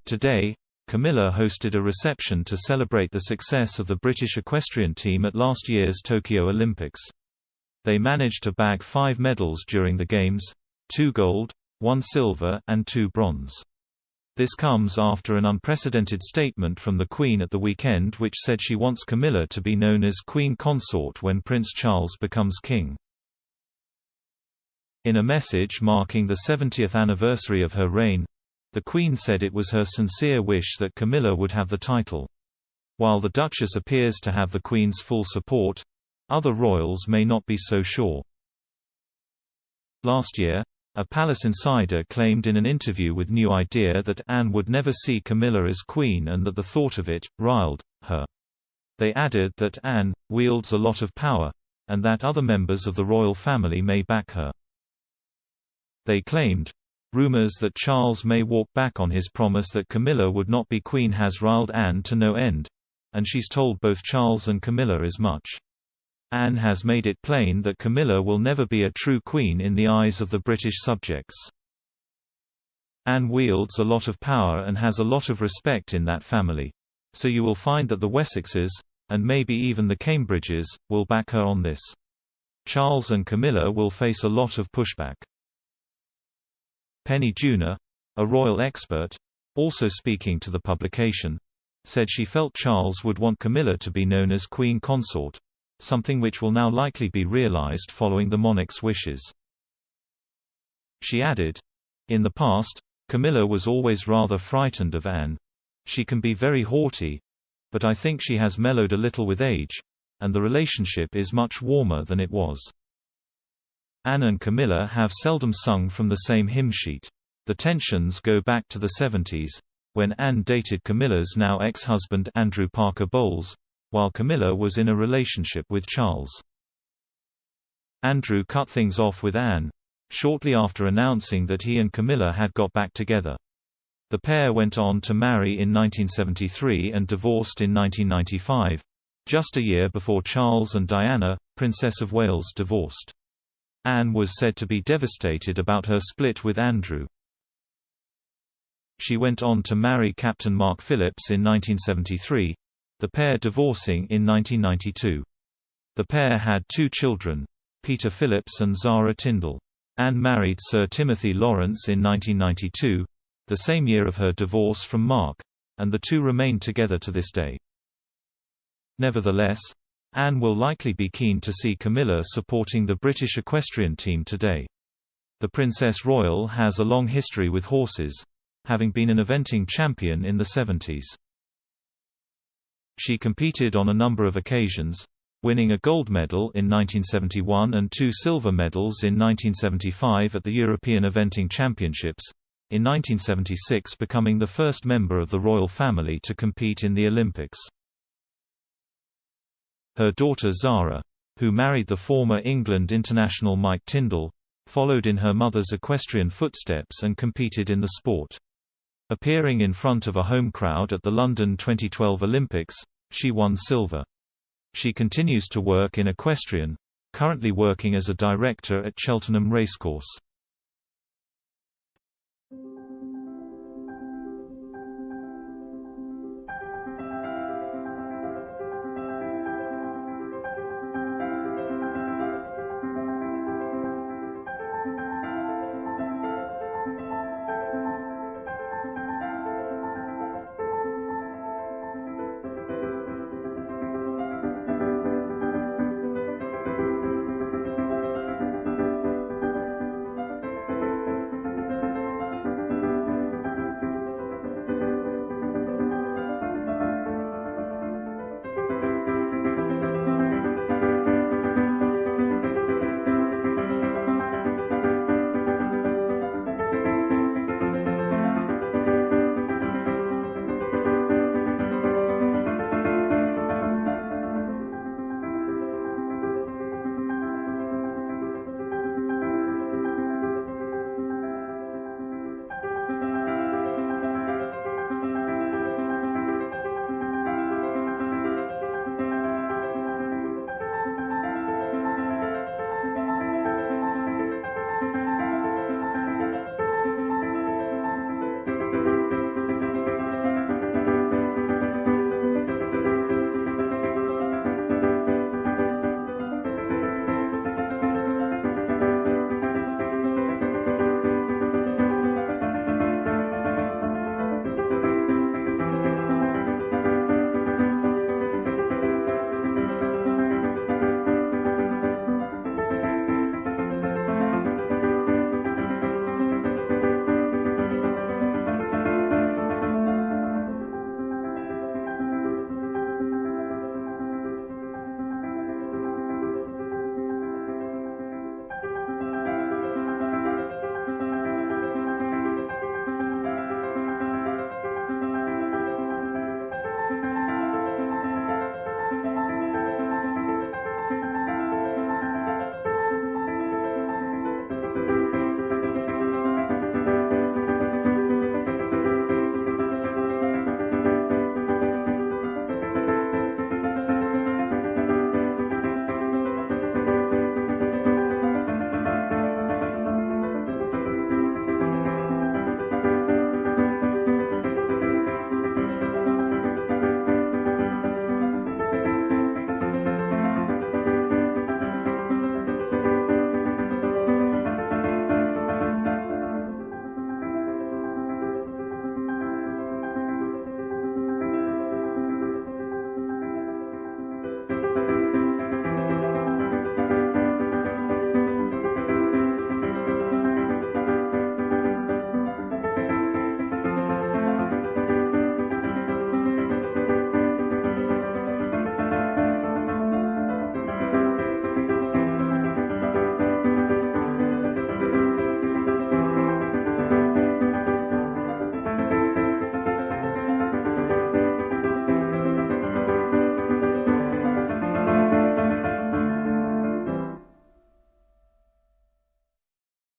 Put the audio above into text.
Today, Camilla hosted a reception to celebrate the success of the British equestrian team at last year's Tokyo Olympics. They managed to bag 5 medals during the Games, 2 gold, 1 silver and 2 bronze. This comes after an unprecedented statement from the Queen at the weekend which said she wants Camilla to be known as Queen Consort when Prince Charles becomes king. In a message marking the 70th anniversary of her reign, the Queen said it was her sincere wish that Camilla would have the title. While the Duchess appears to have the Queen's full support, other royals may not be so sure. Last year, a palace insider claimed in an interview with New Idea that Anne would never see Camilla as queen and that the thought of it riled her. They added that Anne wields a lot of power, and that other members of the royal family may back her. They claimed, "Rumors that Charles may walk back on his promise that Camilla would not be queen has riled Anne to no end, and she's told both Charles and Camilla as much. Anne has made it plain that Camilla will never be a true queen in the eyes of the British subjects. Anne wields a lot of power and has a lot of respect in that family, so you will find that the Wessexes, and maybe even the Cambridges, will back her on this. Charles and Camilla will face a lot of pushback." Penny Junor, a royal expert, also speaking to the publication, said she felt Charles would want Camilla to be known as Queen Consort, something which will now likely be realized following the monarch's wishes. She added, "In the past, Camilla was always rather frightened of Anne. She can be very haughty, but I think she has mellowed a little with age, and the relationship is much warmer than it was." Anne and Camilla have seldom sung from the same hymn sheet. The tensions go back to the 70s, when Anne dated Camilla's now ex-husband Andrew Parker Bowles, while Camilla was in a relationship with Charles. Andrew cut things off with Anne shortly after announcing that he and Camilla had got back together. The pair went on to marry in 1973 and divorced in 1995, just a year before Charles and Diana, Princess of Wales, divorced. Anne was said to be devastated about her split with Andrew. She went on to marry Captain Mark Phillips in 1973, the pair divorcing in 1992. The pair had 2 children, Peter Phillips and Zara Tyndall. Anne married Sir Timothy Lawrence in 1992, the same year of her divorce from Mark, and the two remain together to this day. Nevertheless, Anne will likely be keen to see Camilla supporting the British equestrian team today. The Princess Royal has a long history with horses, having been an eventing champion in the 70s. She competed on a number of occasions, winning a gold medal in 1971 and 2 silver medals in 1975 at the European Eventing Championships, in 1976 becoming the first member of the royal family to compete in the Olympics. Her daughter Zara, who married the former England international Mike Tyndall, followed in her mother's equestrian footsteps and competed in the sport. Appearing in front of a home crowd at the London 2012 Olympics, she won silver. She continues to work in equestrian, currently working as a director at Cheltenham Racecourse.